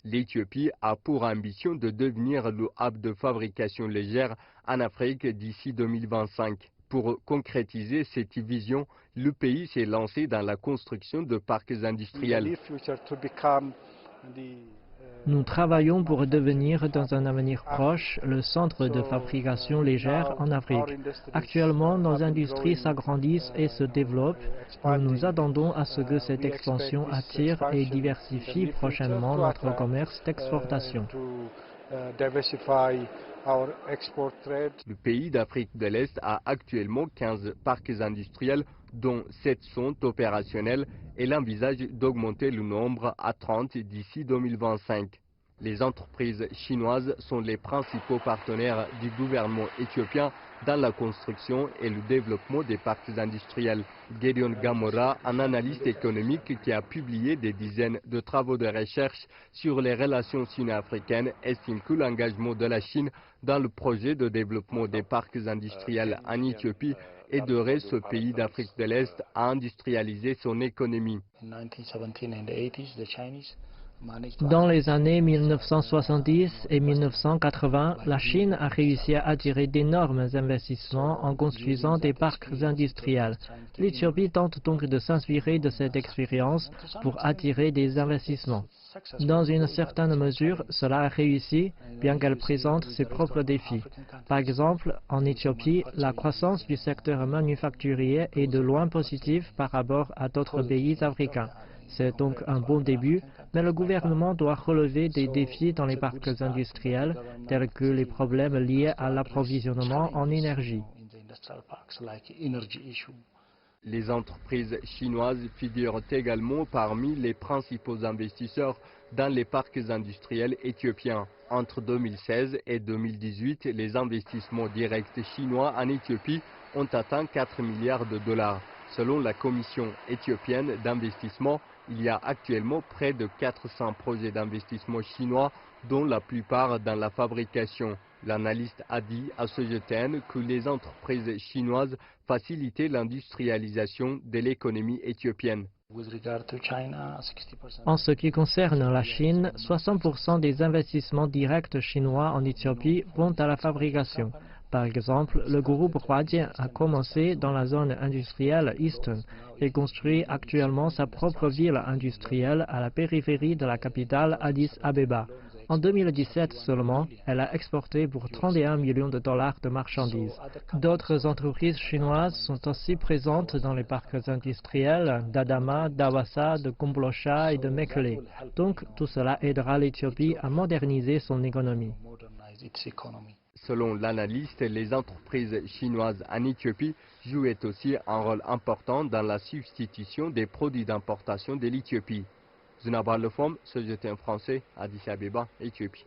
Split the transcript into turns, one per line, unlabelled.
L'Éthiopie a pour ambition de devenir le hub de fabrication légère en Afrique d'ici 2025. Pour concrétiser cette vision, le pays s'est lancé dans la construction de parcs industriels.
Nous travaillons pour devenir dans un avenir proche le centre de fabrication légère en Afrique. Actuellement, nos industries s'agrandissent et se développent. Nous nous attendons à ce que cette expansion attire et diversifie prochainement notre commerce d'exportation.
Le pays d'Afrique de l'Est a actuellement 15 parcs industriels, dont 7 sont opérationnels, et l'envisage d'augmenter le nombre à 30 d'ici 2025. Les entreprises chinoises sont les principaux partenaires du gouvernement éthiopien dans la construction et le développement des parcs industriels. Gideon Gamora, un analyste économique qui a publié des dizaines de travaux de recherche sur les relations sino-africaines, estime que l'engagement de la Chine dans le projet de développement des parcs industriels en Éthiopie aiderait ce pays d'Afrique de l'Est à industrialiser son économie.
Dans les années 1970 et 1980, la Chine a réussi à attirer d'énormes investissements en construisant des parcs industriels. L'Éthiopie tente donc de s'inspirer de cette expérience pour attirer des investissements. Dans une certaine mesure, cela a réussi, bien qu'elle présente ses propres défis. Par exemple, en Éthiopie, la croissance du secteur manufacturier est de loin positive par rapport à d'autres pays africains. C'est donc un bon début, mais le gouvernement doit relever des défis dans les parcs industriels, tels que les problèmes liés à l'approvisionnement en énergie.
Les entreprises chinoises figurent également parmi les principaux investisseurs dans les parcs industriels éthiopiens. Entre 2016 et 2018, les investissements directs chinois en Éthiopie ont atteint 4 milliards de dollars. Selon la Commission éthiopienne d'investissement, il y a actuellement près de 400 projets d'investissement chinois, dont la plupart dans la fabrication. L'analyste a dit à ce GTN que les entreprises chinoises facilitaient l'industrialisation de l'économie éthiopienne.
En ce qui concerne la Chine, 60% des investissements directs chinois en Éthiopie vont à la fabrication. Par exemple, le groupe Huadian a commencé dans la zone industrielle Eastern et construit actuellement sa propre ville industrielle à la périphérie de la capitale Addis Abeba. En 2017 seulement, elle a exporté pour 31 millions de dollars de marchandises. D'autres entreprises chinoises sont aussi présentes dans les parcs industriels d'Adama, d'Awassa, de Kombolcha et de Mekele. Donc, tout cela aidera l'Éthiopie à moderniser son économie.
Selon l'analyste, les entreprises chinoises en Éthiopie jouaient aussi un rôle important dans la substitution des produits d'importation de l'Éthiopie. Zunabal Lefom, CGTN français, Addis Abeba, Éthiopie.